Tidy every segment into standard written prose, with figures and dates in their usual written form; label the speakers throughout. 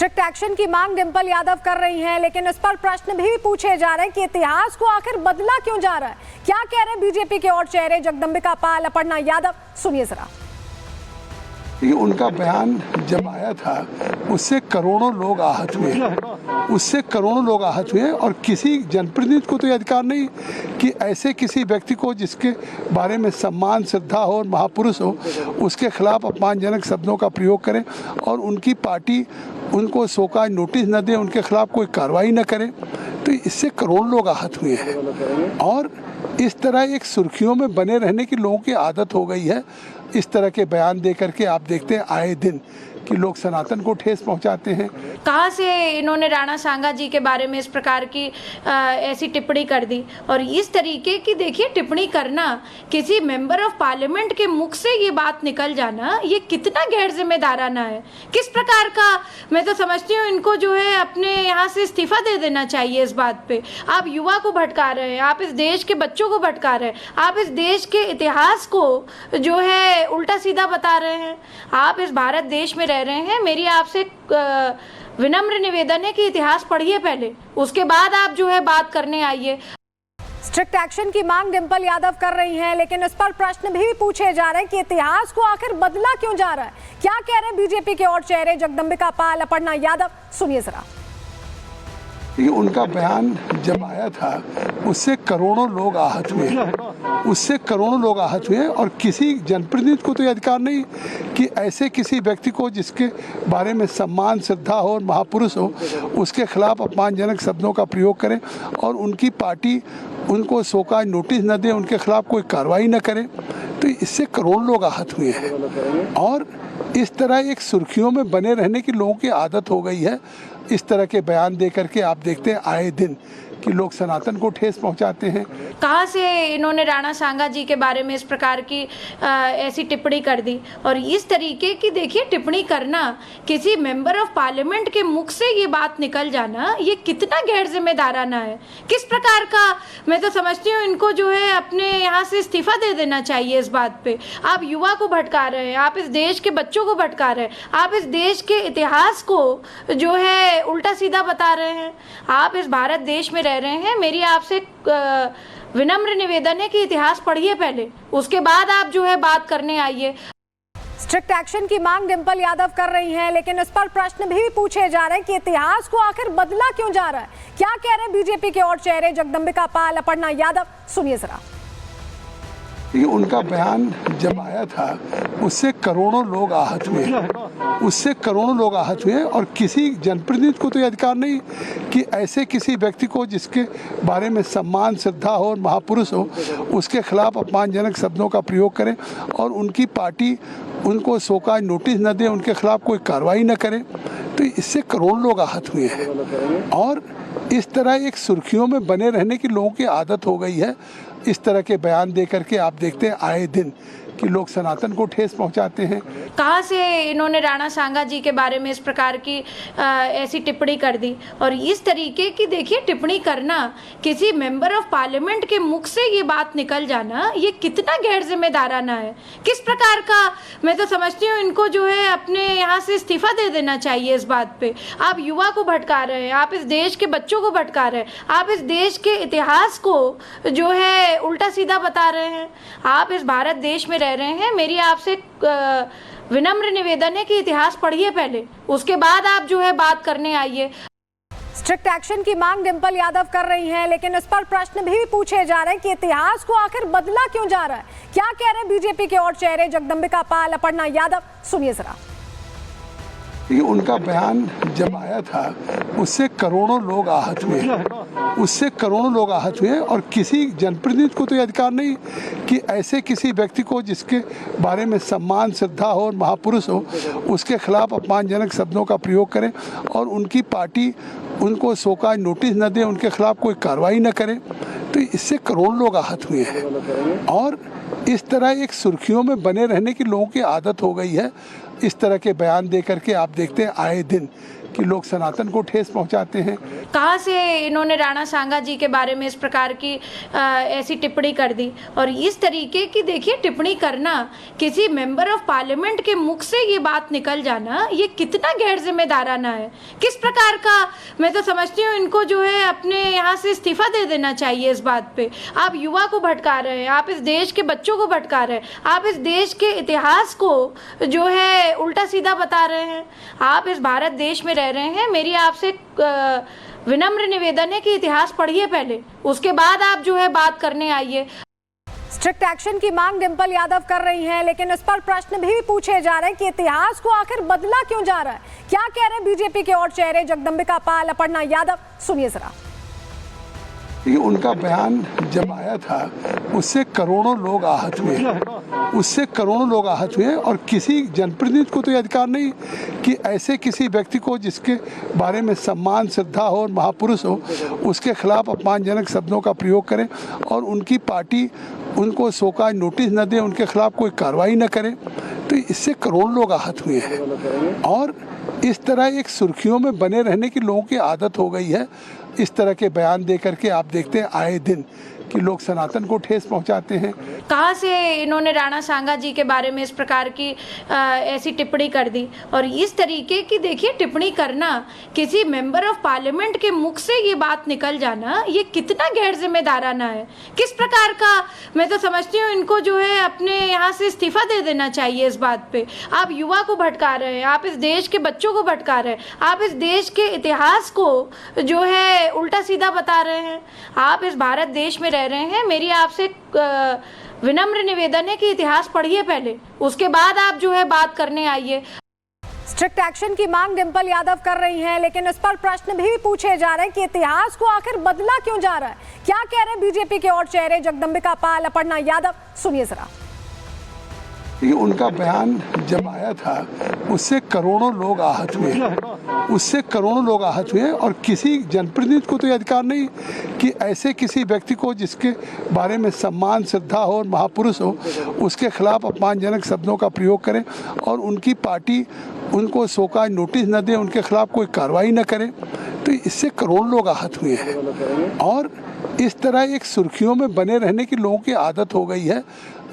Speaker 1: Strict action की मांग डिंपल यादव कर रही हैं, लेकिन इस पर प्रश्न भी पूछे जा रहे हैं कि इतिहास को आखिर बदला क्यों जा रहा है। क्या कह रहे हैं बीजेपी के और चेहरे जगदंबिका पाल, अपर्णा यादव, सुनिए जरा।
Speaker 2: उनका बयान जब आया था उससे करोड़ों लोग आहत हुए और किसी जनप्रतिनिधि को तो ये अधिकार नहीं कि ऐसे किसी व्यक्ति को जिसके बारे में सम्मान, श्रद्धा हो और महापुरुष हो, उसके खिलाफ अपमानजनक शब्दों का प्रयोग करें और उनकी पार्टी उनको शोकाज नोटिस न दे, उनके खिलाफ कोई कार्रवाई न करे। तो इससे करोड़ों लोग आहत हुए हैं और इस तरह एक सुर्खियों में बने रहने की लोगों की आदत हो गई है। इस तरह के बयान दे करके आप देखते हैं आए दिन कि लोग सनातन को ठेस पहुंचाते हैं।
Speaker 3: कहाँ से इन्होंने राणा सांगा जी के बारे में इस प्रकार की ऐसी टिप्पणी कर दी। और इस तरीके की देखिए टिप्पणी करना, किसी मेंबर ऑफ पार्लियामेंट के मुख से ये बात निकल जाना, ये कितना गैर जिम्मेदाराना है। किस प्रकार का, मैं तो समझती हूँ इनको जो है अपने यहाँ से इस्तीफा दे देना चाहिए। इस बात पे आप युवा को भटका रहे हैं, आप इस देश के बच्चों को भटका रहे हैं, आप इस देश के इतिहास को जो है उल्टा सीधा बता रहे हैं। आप इस भारत देश में रह रहे हैं। मेरी आपसे विनम्र निवेदन है कि इतिहास पढ़िए पहले, उसके बाद आप जो है बात करने आइए।
Speaker 1: स्ट्रिक्ट एक्शन की मांग डिंपल यादव कर रही हैं, लेकिन इस पर प्रश्न भी पूछे जा रहे हैं कि इतिहास को आखिर बदला क्यों जा रहा है। क्या कह रहे हैं बीजेपी के और चेहरे जगदंबिका पाल, अपर्णा यादव, सुनिए जरा।
Speaker 2: उनका बयान जब आया था उससे करोड़ों लोग आहत हुए और किसी जनप्रतिनिधि को तो ये अधिकार नहीं कि ऐसे किसी व्यक्ति को जिसके बारे में सम्मान, श्रद्धा हो और महापुरुष हो, उसके खिलाफ अपमानजनक शब्दों का प्रयोग करें और उनकी पार्टी उनको शोकाज नोटिस न दे, उनके खिलाफ कोई कार्रवाई न करे। तो इससे करोड़ों लोग आहत हुए हैं और इस तरह एक सुर्खियों में बने रहने की लोगों की आदत हो गई है। इस तरह के बयान दे करके आप देखते हैं आए दिन कि लोग सनातन को ठेस पहुंचाते हैं।
Speaker 3: कहाँ से इन्होंने राणा सांगा जी के बारे में इस प्रकार की ऐसी टिप्पणी कर दी। और इस तरीके की देखिए टिप्पणी करना, किसी मेंबर ऑफ पार्लियामेंट के मुख से ये बात निकल जाना, ये कितना गैर जिम्मेदाराना है। किस प्रकार का, मैं तो समझती हूँ इनको जो है अपने यहाँ से इस्तीफा दे देना चाहिए। इस बात पे आप युवा को भटका रहे हैं, आप इस देश के बच्चों को भटका रहे हैं, आप इस देश के इतिहास को जो है उल्टा सीधा बता रहे हैं। आप इस भारत देश में रह रहे हैं। मेरी आपसे विनम्र निवेदन है कि इतिहास पढ़िए पहले, उसके बाद आप जो है बात करने आइए।
Speaker 1: स्ट्रिक्ट एक्शन की मांग डिंपल यादव कर रही हैं, लेकिन इस पर प्रश्न भी पूछे जा रहे हैं कि इतिहास को आखिर बदला क्यों जा रहा है। क्या कह रहे हैं बीजेपी के और चेहरे जगदंबिका पाल, अपर्णा यादव, सुनिए जरा।
Speaker 2: उनका बयान जब आया था उससे करोड़ों लोग आहत हुए और किसी जनप्रतिनिधि को तो ये अधिकार नहीं कि ऐसे किसी व्यक्ति को जिसके बारे में सम्मान, श्रद्धा हो और महापुरुष हो, उसके खिलाफ अपमानजनक शब्दों का प्रयोग करें और उनकी पार्टी उनको शोकाज नोटिस न दे, उनके खिलाफ कोई कार्रवाई न करे। तो इससे करोड़ों लोग आहत हुए हैं और इस तरह एक सुर्खियों में बने रहने की लोगों की आदत हो गई है। इस तरह के बयान दे करके आप देखते हैं आए दिन कि लोग सनातन को ठेस पहुंचाते हैं।
Speaker 3: कहाँ से इन्होंने राणा सांगा जी के बारे में इस प्रकार की ऐसी टिप्पणी कर दी। और इस तरीके की देखिए टिप्पणी करना, किसी मेंबर ऑफ पार्लियामेंट के मुख से ये बात निकल जाना, ये कितना गैर जिम्मेदाराना है। किस प्रकार का, मैं तो समझती हूँ इनको जो है अपने यहाँ से इस्तीफा दे देना चाहिए। इस बात पे आप युवा को भटका रहे हैं, आप इस देश के बच्चों को भटका रहे हैं, आप इस देश के इतिहास को जो है उल्टा सीधा बता रहे हैं। आप इस भारत देश में रह रहे हैं। मेरी आपसे विनम्र निवेदन है कि इतिहास पढ़िए पहले, उसके बाद आप जो है बात करने आइए।
Speaker 1: स्ट्रिक्ट एक्शन की मांग डिंपल यादव कर रही हैं, लेकिन इस पर प्रश्न भी पूछे जा रहे हैं कि इतिहास को आखिर बदला क्यों जा रहा है। क्या कह रहे हैं बीजेपी के और चेहरे जगदंबिका पाल, अपर्णा यादव, सुनिए जरा।
Speaker 2: उनका बयान जब आया था उससे करोड़ों लोग आहत हुए और किसी जनप्रतिनिधि को तो ये अधिकार नहीं कि ऐसे किसी व्यक्ति को जिसके बारे में सम्मान, श्रद्धा हो और महापुरुष हो, उसके खिलाफ अपमानजनक शब्दों का प्रयोग करें और उनकी पार्टी उनको शोकाज नोटिस न दे, उनके खिलाफ कोई कार्रवाई न करे। तो इससे करोड़ों लोग आहत हुए हैं और इस तरह एक सुर्खियों में बने रहने की लोगों की आदत हो गई है। इस तरह के बयान दे करके आप देखते हैं आए दिन कि लोग सनातन को ठेस पहुंचाते हैं।
Speaker 3: कहाँ से इन्होंने राणा सांगा जी के बारे में इस प्रकार की ऐसी टिप्पणी कर दी। और इस तरीके की देखिए टिप्पणी करना, किसी मेंबर ऑफ पार्लियामेंट के मुख से ये बात निकल जाना, ये कितना गैर जिम्मेदाराना है। किस प्रकार का, मैं तो समझती हूँ इनको जो है अपने यहाँ से इस्तीफा दे देना चाहिए। इस बात पे आप युवा को भटका रहे हैं, आप इस देश के बच्चों को भटका रहे हैं, आप इस देश के इतिहास को जो है उल्टा सीधा बता रहे हैं। आप इस भारत देश में रह रहे हैं। मेरी आपसे विनम्र निवेदन है कि इतिहास पढ़िए पहले, उसके बाद आप जो है बात करने आइए।
Speaker 1: स्ट्रिक्ट एक्शन की मांग डिंपल यादव कर रही हैं, लेकिन इस पर प्रश्न भी पूछे जा रहे हैं कि इतिहास को आखिर बदला क्यों जा रहा है। क्या कह रहे हैं बीजेपी के और चेहरे जगदम्बिका पाल, अपर्णा यादव, सुनिए जरा।
Speaker 2: ये उनका बयान जब आया था उससे करोड़ों लोग आहत हुए, और किसी जनप्रतिनिधि को तो ये अधिकार नहीं कि ऐसे किसी व्यक्ति को जिसके बारे में सम्मान, श्रद्धा हो और महापुरुष हो, उसके खिलाफ अपमानजनक शब्दों का प्रयोग करें और उनकी पार्टी उनको शोकाज नोटिस न दे, उनके खिलाफ कोई कार्रवाई न करे। तो इससे करोड़ों लोग आहत हुए हैं और इस तरह एक सुर्खियों में बने रहने की लोगों की आदत हो गई है। इस तरह के बयान दे करके आप देखते हैं आए दिन कि लोग सनातन को ठेस पहुंचाते हैं।
Speaker 3: कहाँ से इन्होंने राणा सांगा जी के बारे में इस प्रकार की ऐसी टिप्पणी कर दी। और इस तरीके की देखिए टिप्पणी करना, किसी मेंबर ऑफ पार्लियामेंट के मुख से ये बात निकल जाना, ये कितना गैर जिम्मेदाराना है। किस प्रकार का, मैं तो समझती हूँ इनको जो है अपने यहाँ से इस्तीफा दे देना चाहिए। इस बात पे आप युवा को भटका रहे हैं, आप इस देश के बच्चों को भटका रहे हैं, आप इस देश के इतिहास को जो है उल्टा सीधा बता रहे हैं। आप इस भारत देश में रह रहे हैं। मेरी आपसे विनम्र निवेदन है कि इतिहास पढ़िए पहले, उसके बाद आप जो है बात करने आइए।
Speaker 1: स्ट्रिक्ट एक्शन की मांग डिंपल यादव कर रही हैं, लेकिन इस पर प्रश्न भी पूछे जा रहे हैं कि इतिहास को आखिर बदला क्यों जा रहा है। क्या कह रहे हैं बीजेपी के और चेहरे जगदम्बिका पाल, अपर्णा यादव, सुनिए जरा।
Speaker 2: ये उनका बयान जब आया था उससे करोड़ों लोग आहत हुए, और किसी जनप्रतिनिधि को तो ये अधिकार नहीं कि ऐसे किसी व्यक्ति को जिसके बारे में सम्मान, श्रद्धा हो और महापुरुष हो, उसके खिलाफ अपमानजनक शब्दों का प्रयोग करें और उनकी पार्टी उनको शोकाज नोटिस न दे, उनके खिलाफ कोई कार्रवाई न करे। तो इससे करोड़ों लोग आहत हुए हैं और इस तरह एक सुर्खियों में बने रहने की लोगों की आदत हो गई है।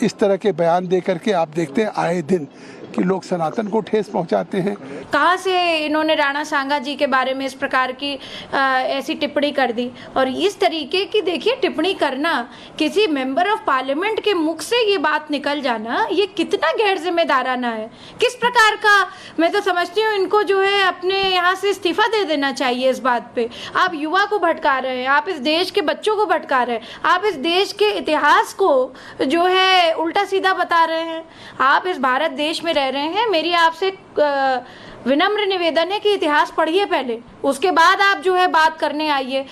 Speaker 2: इस तरह के बयान दे करके आप देखते हैं आए दिन कि लोग सनातन को ठेस पहुंचाते हैं।
Speaker 3: कहाँ से इन्होंने राणा सांगा जी के बारे में इस प्रकार की ऐसी टिप्पणी कर दी। और इस तरीके की देखिए टिप्पणी करना, किसी मेंबर ऑफ पार्लियामेंट के मुख से ये बात निकल जाना, ये कितना गैर जिम्मेदाराना है। किस प्रकार का, मैं तो समझती हूँ इनको जो है अपने यहाँ से इस्तीफा दे देना चाहिए। इस बात पे आप युवा को भटका रहे हैं, आप इस देश के बच्चों को भटका रहे हैं, आप इस देश के इतिहास को जो है उल्टा सीधा बता रहे हैं। आप इस भारत देश में रह रहे हैं। मेरी आपसे विनम्र निवेदन है कि इतिहास पढ़िए पहले, उसके बाद आप जो है बात करने आइए।